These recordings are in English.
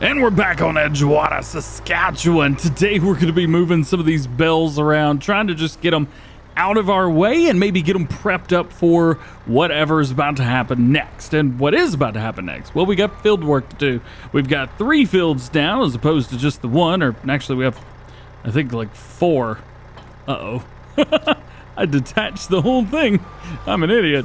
And we're back on Edgewater, Saskatchewan. Today we're going to be moving some of these bales around, trying to just get them out of our way and maybe get them prepped up for whatever's about to happen next. And what is about to happen next? Well, we got field work to do. We've got 3 fields now as opposed to just the 1, or actually we have, I think, like 4. Uh-oh. I detached the whole thing. I'm an idiot.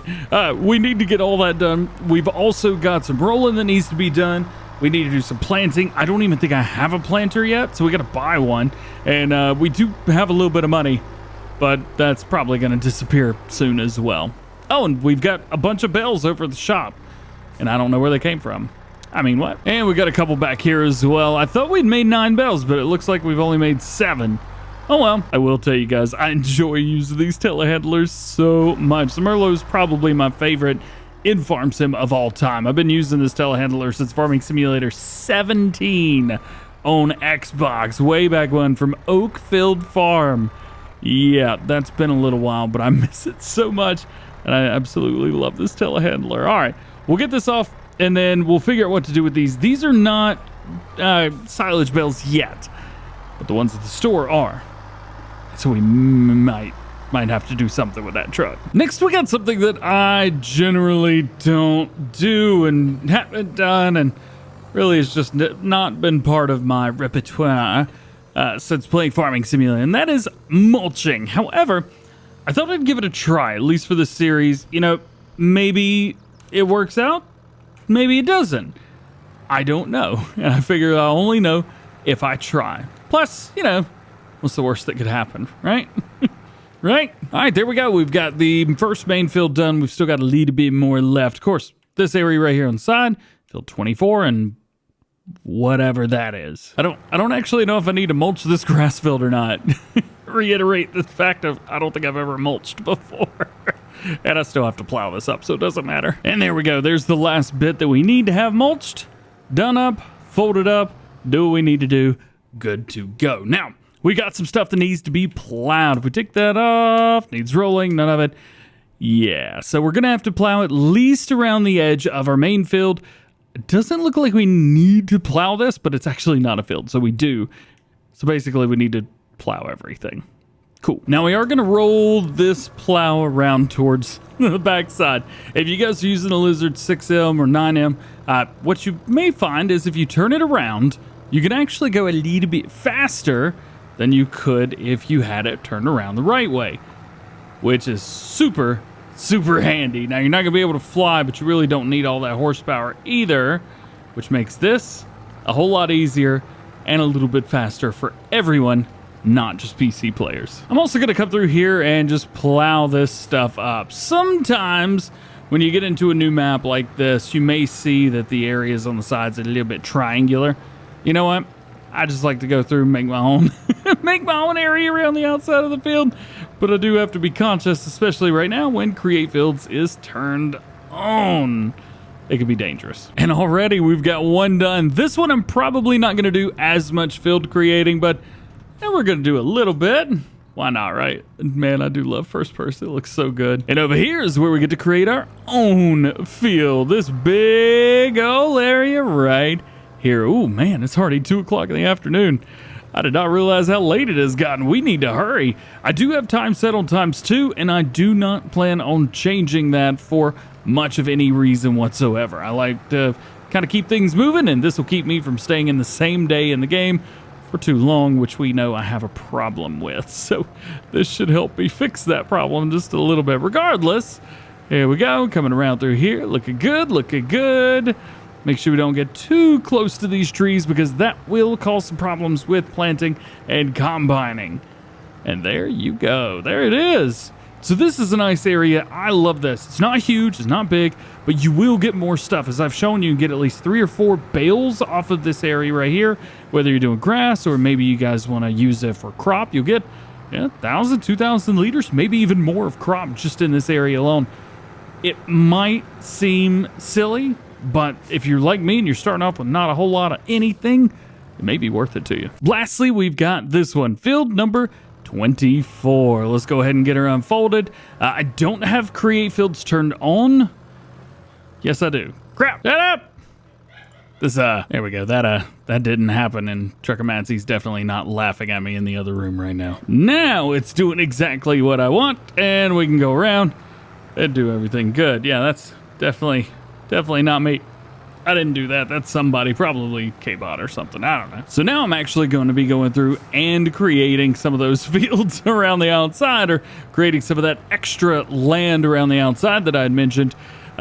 We need to get all that done. We've also got some rolling that needs to be done. We need to do some planting. I don't even think I have a planter yet, so we got to buy one. And we do have a little bit of money, but that's probably going to disappear soon as well. Oh, and we've got a bunch of bales over at the shop, and I don't know where they came from. I mean, what? And we got a couple back here as well. I thought we'd made 9 bales, but it looks like we've only made 7. Oh well, I will tell you guys, I enjoy using these telehandlers so much. The Merlot is probably my favorite in Farm Sim of all time. I've been using this telehandler since Farming Simulator 17 on Xbox, way back when, from Oakfield Farm. Yeah, that's been a little while, but I miss it so much, and I absolutely love this telehandler. All right, we'll get this off, and then we'll figure out what to do with these. These are not silage bales yet, but the ones at the store are. So we might have to do something with that truck. Next, we got something that I generally don't do and haven't done, and really has just not been part of my repertoire since playing Farming Simulator, and that is mulching. However, I thought I'd give it a try, at least for this series. You know, maybe it works out, maybe it doesn't. I don't know, and I figure I'll only know if I try. Plus, you know, what's the worst that could happen, right? Right? All right, there we go. We've got the first main field done. We've still got a little bit more left. Of course, this area right here on the side, field 24 and whatever that is. I don't actually know if I need to mulch this grass field or not. Reiterate the fact of I don't think I've ever mulched before. And I still have to plow this up, so it doesn't matter. And there we go. There's the last bit that we need to have mulched, done up, folded up, do what we need to do, good to go. Now, we got some stuff that needs to be plowed. If we take that off, needs rolling, none of it. Yeah, so we're gonna have to plow at least around the edge of our main field. It doesn't look like we need to plow this, but it's actually not a field, so we do. So basically we need to plow everything. Cool. Now we are gonna roll this plow around towards the backside. If you guys are using a Lizard 6M or 9M, what you may find is if you turn it around, you can actually go a little bit faster than you could if you had it turned around the right way, which is super, super handy. Now, you're not going to be able to fly, but you really don't need all that horsepower either, which makes this a whole lot easier and a little bit faster for everyone, not just PC players. I'm also going to come through here and just plow this stuff up. Sometimes when you get into a new map like this, you may see that the areas on the sides are a little bit triangular. You know what? I just like to go through and make my own make my own area around the outside of the field, but I do have to be conscious, especially right now when create fields is turned on. It can be dangerous. And already we've got one done. This one I'm probably not going to do as much field creating, but we're going to do a little bit. Why not, right? Man, I do love first person. It looks so good. And over here is where we get to create our own field. This big old area right here. Oh man, it's already 2 o'clock in the afternoon. I did not realize how late it has gotten. We need to hurry. I do have time set on ×2, and I do not plan on changing that for much of any reason whatsoever. I like to kind of keep things moving, and this will keep me from staying in the same day in the game for too long, which we know I have a problem with. So this should help me fix that problem just a little bit. Regardless, here we go, coming around through here. Looking good, looking good. Make sure we don't get too close to these trees because that will cause some problems with planting and combining. And there you go. There it is. So this is a nice area. I love this. It's not huge, it's not big, but you will get more stuff. As I've shown you, you can get at least 3 or 4 bales off of this area right here, whether you're doing grass or maybe you guys want to use it for crop. You'll get 1,000, 2,000 liters, maybe even more of crop just in this area alone. It might seem silly, but if you're like me and you're starting off with not a whole lot of anything, it may be worth it to you. Lastly, we've got this one, field number 24. Let's go ahead and get her unfolded. I don't have create fields turned on. Yes, I do. Crap. Shut up. There we go. That didn't happen, and Truckamancy's definitely not laughing at me in the other room right now. Now it's doing exactly what I want, and we can go around and do everything good. Yeah, that's definitely not me. I didn't do that. That's somebody, probably K-Bot or something. I don't know. So now I'm actually going to be going through and creating some of those fields around the outside, or creating some of that extra land around the outside that I had mentioned.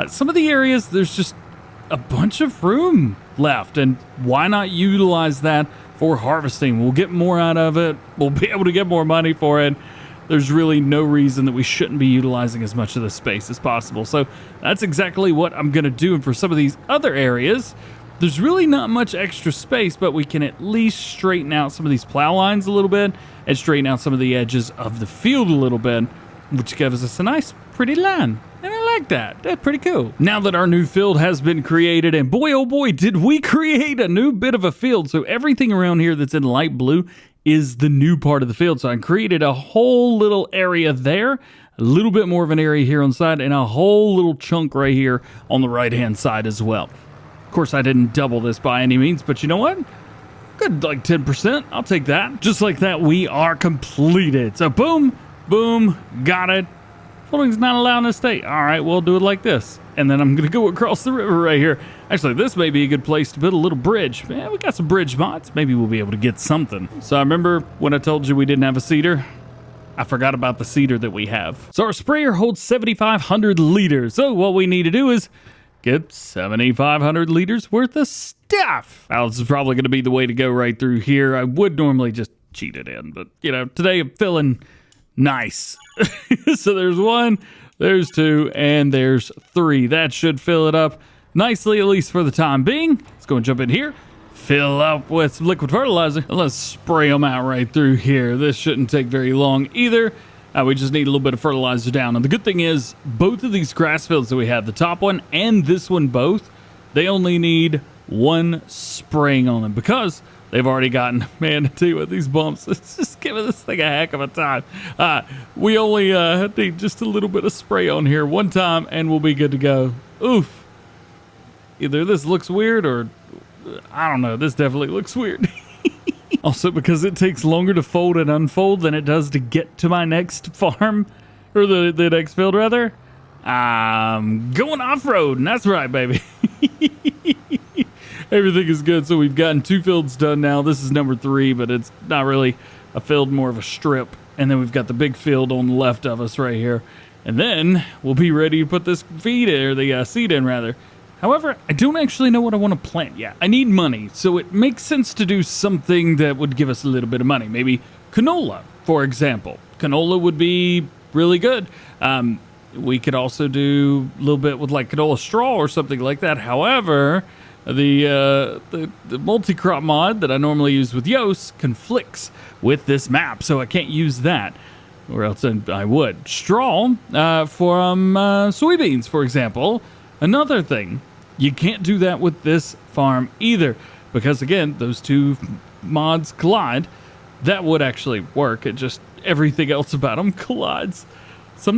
Some of the areas, there's just a bunch of room left, and why not utilize that for harvesting? We'll get more out of it. We'll be able to get more money for it. There's really no reason that we shouldn't be utilizing as much of the space as possible. So that's exactly what I'm going to do. And for some of these other areas, there's really not much extra space, but we can at least straighten out some of these plow lines a little bit and straighten out some of the edges of the field a little bit, which gives us a nice, pretty line. And I like that. That's pretty cool. Now that our new field has been created, and boy, oh boy, did we create a new bit of a field. So everything around here that's in light blue is the new part of the field. So I created a whole little area there, a little bit more of an area here on the side, and a whole little chunk right here on the right-hand side as well. Of course, I didn't double this by any means, but you know what? Good, like 10%. I'll take that. Just like that, we are completed. So boom, boom, got it. Plowing's not allowing us to stay. All right, we'll do it like this. And then I'm going to go across the river right here. Actually, this may be a good place to build a little bridge. Man, we got some bridge mods. Maybe we'll be able to get something. So I remember when I told you we didn't have a seeder? I forgot about the seeder that we have. So our sprayer holds 7,500 liters. So what we need to do is get 7,500 liters worth of stuff. Now, this is probably going to be the way to go right through here. I would normally just cheat it in, but you know, today I'm feeling nice. So there's 1, there's 2, and there's 3. That should fill it up nicely, at least for the time being. Let's go and jump in here, fill up with some liquid fertilizer, and let's spray them out right through here. This shouldn't take very long either. We just need a little bit of fertilizer down. And the good thing is, both of these grass fields that we have, the top one and this one both, they only need 1 spraying on them, because they've already gotten, man, I tell you what, these bumps, it's just giving this thing a heck of a time. We only need just a little bit of spray on here one time, and we'll be good to go. Oof. Either this looks weird, or I don't know, this definitely looks weird. Also, because it takes longer to fold and unfold than it does to get to my next farm, or the next field, rather. I'm going off-road, and that's right, baby. Everything is good. So we've gotten 2 fields done now. This is number 3, but it's not really a field, more of a strip. And then we've got the big field on the left of us right here. And then we'll be ready to put this feed in, or the seed in, rather. However, I don't actually know what I want to plant yet. I need money, so it makes sense to do something that would give us a little bit of money. Maybe canola, for example. Canola would be really good. We could also do a little bit with like canola straw or something like that. However, the multi-crop mod that I normally use with Yoast conflicts with this map, so I can't use that, or else I would. Straw from soybeans, for example. Another thing, you can't do that with this farm either, because again, those 2 mods collide. That would actually work. It just, everything else about them collides. So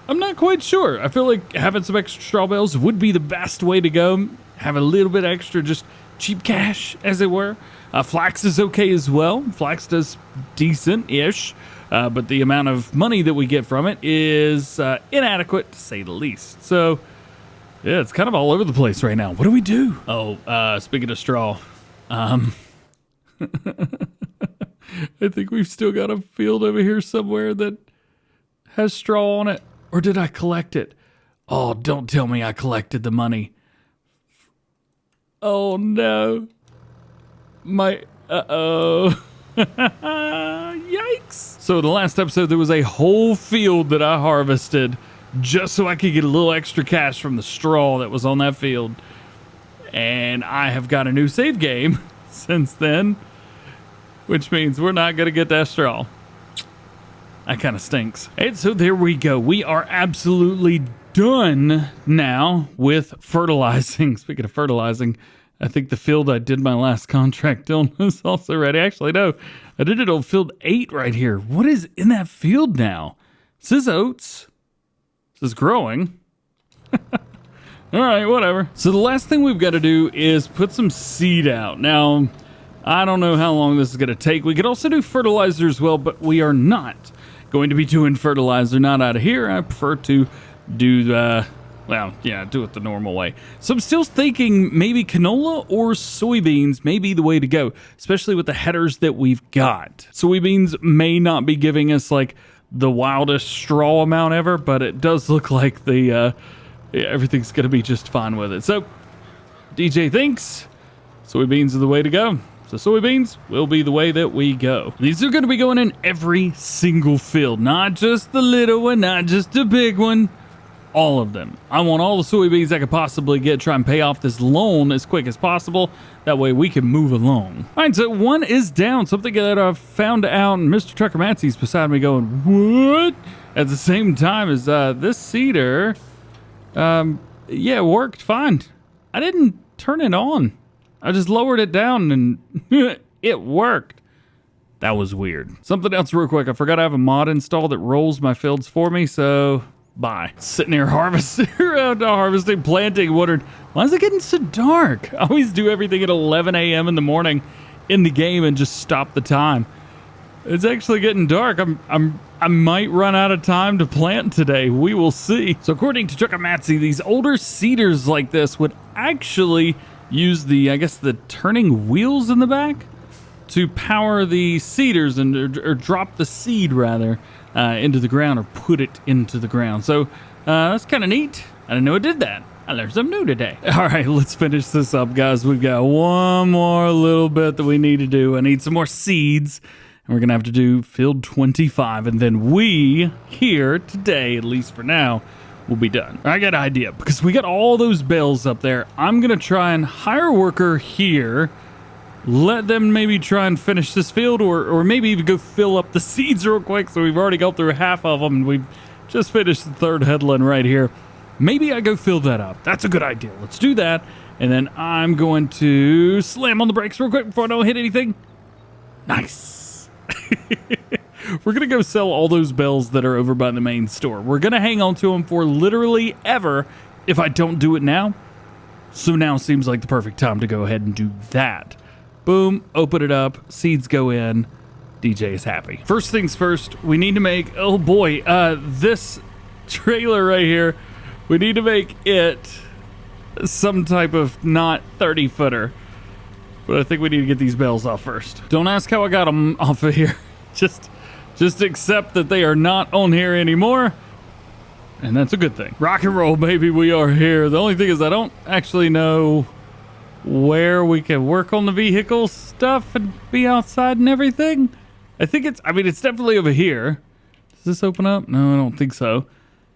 I'm not quite sure. I feel like having some extra straw bales would be the best way to go. Have a little bit extra, just cheap cash, as it were. Flax is okay as well. Flax does decent-ish, but the amount of money that we get from it is inadequate, to say the least. So, yeah, it's kind of all over the place right now. What do we do? Oh, speaking of straw, I think we've still got a field over here somewhere that has straw on it. Or did I collect it? Oh, don't tell me I collected the money. Oh, no. Uh-oh. Yikes. So in the last episode, there was a whole field that I harvested just so I could get a little extra cash from the straw that was on that field. And I have got a new save game since then, which means we're not going to get that straw. That kind of stinks. And so there we go. We are absolutely done now with fertilizing. Speaking of fertilizing, I think the field I did my last contract on is also ready. Actually, no. I did it on field 8 right here. What is in that field now? It says oats. It says growing. All right, whatever. So the last thing we've got to do is put some seed out. Now, I don't know how long this is going to take. We could also do fertilizer as well, but we are not going to be doing fertilizer, not out of here. I prefer to do do it the normal way. So I'm still thinking maybe canola or soybeans may be the way to go, especially with the headers that we've got. Soybeans may not be giving us like the wildest straw amount ever, but it does look like the everything's going to be just fine with it. So DJ thinks soybeans are the way to go. So soybeans will be the way that we go. These are going to be going in every single field, not just the little one, not just the big one, all of them. I want all the soybeans I could possibly get, try and pay off this loan as quick as possible. That way we can move along. All right, so one is down, something that I've found out, and Mr. Trucker Matsy's beside me going, what? At the same time as this seeder, yeah, it worked fine. I didn't turn it on. I just lowered it down and it worked. That was weird. Something else real quick. I forgot I have a mod installed that rolls my fields for me, so bye. Sitting here harvesting, planting, wondering, why is it getting so dark? I always do everything at 11 a.m. in the morning in the game and just stop the time. It's actually getting dark. I might run out of time to plant today. We will see. So according to Trucker Matsy, these older seeders like this would actually use the, I guess, the turning wheels in the back to power the seeders and or drop the seed rather into the ground or put it into the ground. So that's kind of neat. I didn't know it did that. I learned something new today. All right, let's finish this up, guys. We've got one more little bit that we need to do. I need some more seeds. And we're going to have to do field 25. And then we here today, at least for now, will be done. I got an idea because we got all those bales up there. I'm going to try and hire a worker here. Let them maybe try and finish this field or maybe even go fill up the seeds real quick. So we've already got through half of them and we've just finished the third headland right here. Maybe I go fill that up. That's a good idea. Let's do that. And then I'm going to slam on the brakes real quick before I don't hit anything. Nice. We're going to go sell all those bells that are over by the main store. We're going to hang on to them for literally ever if I don't do it now. So now seems like the perfect time to go ahead and do that. Boom, open it up, seeds go in, DJ is happy. First things first, we need to make, oh boy, this trailer right here, we need to make it some type of not 30-footer. But I think we need to get these bells off first. Don't ask how I got them off of here. Just accept that they are not on here anymore. And that's a good thing. Rock and roll, baby, we are here. The only thing is I don't actually know where we can work on the vehicle stuff and be outside and everything. I think it's definitely over here. Does this open up? No, I don't think so.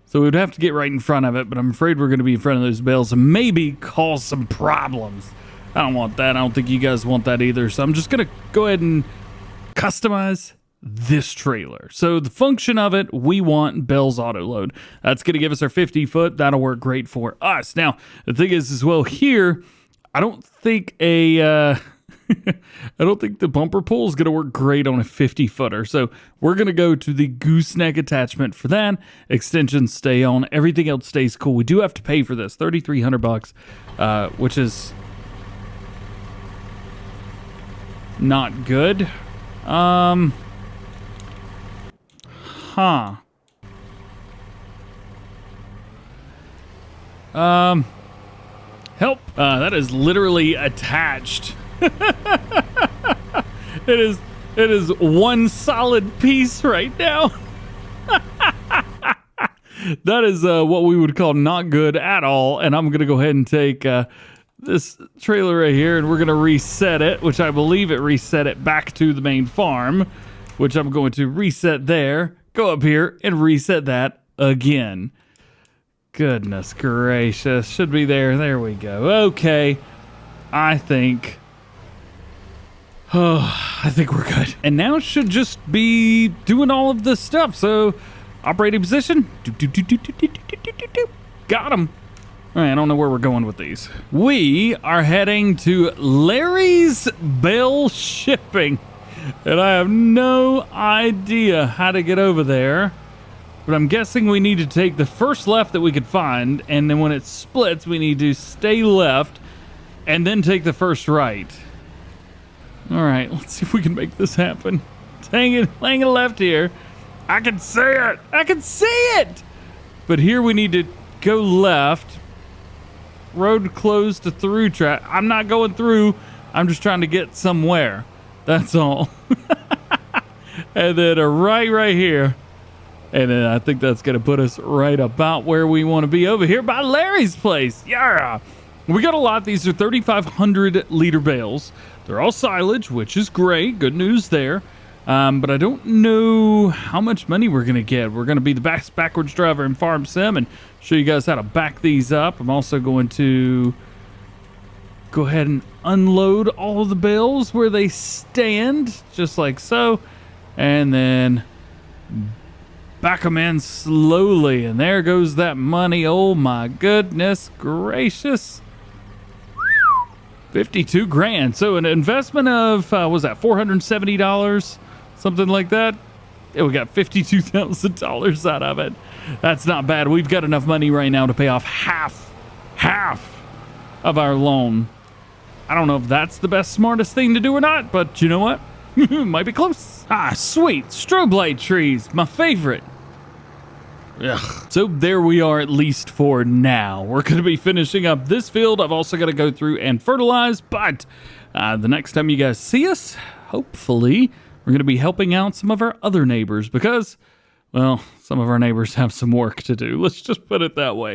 So we'd have to get right in front of it, but I'm afraid we're going to be in front of those bells and maybe cause some problems. I don't want that. I don't think you guys want that either. So I'm just going to go ahead and customize this trailer. So the function of it, we want Bell's auto load. That's going to give us our 50 foot. That'll work great for us. Now, the thing is as well here, I don't think I don't think the bumper pull is going to work great on a 50 footer. So we're going to go to the gooseneck attachment for that. Extensions stay on. Everything else stays cool. We do have to pay for this, $3,300, which is not good. Help. That is literally attached. It is one solid piece right now. That is what we would call not good at all. And I'm going to go ahead and take this trailer right here and we're going to reset it, which I believe it reset it back to the main farm, which I'm going to reset there, go up here and reset that again. Goodness gracious. Should be there. There we go. Okay. I think we're good. And now should just be doing all of this stuff. So operating position. Got him. All right, I don't know where we're going with these. We are heading to Larry's Bell Shipping. And I have no idea how to get over there. But I'm guessing we need to take the first left that we could find, and then when it splits, we need to stay left and then take the first right. All right, let's see if we can make this happen. Hanging left here. I can see it. I can see it. But here we need to go left. Road closed to through track. I'm not going through. I'm just trying to get somewhere. That's all. And then a right here. And then I think that's going to put us right about where we want to be over here by Larry's place. Yeah. We got a lot. These are 3,500 liter bales. They're all silage, which is great. Good news there. But I don't know how much money we're going to get. We're going to be the backwards driver in Farm Sim and show you guys how to back these up. I'm also going to go ahead and unload all of the bales where they stand, just like so. And then back them in slowly. And there goes that money. Oh my goodness gracious. 52 grand. So an investment of, was that $470? Something like that. Yeah, we got $52,000 out of it. That's not bad. We've got enough money right now to pay off half of our loan. I don't know if that's the best, smartest thing to do or not, but you know what? Might be close. Ah, sweet. Strobe light trees. My favorite. Ugh. So there we are, at least for now. We're going to be finishing up this field. I've also got to go through and fertilize, but the next time you guys see us, hopefully, we're going to be helping out some of our other neighbors because, well, some of our neighbors have some work to do. Let's just put it that way.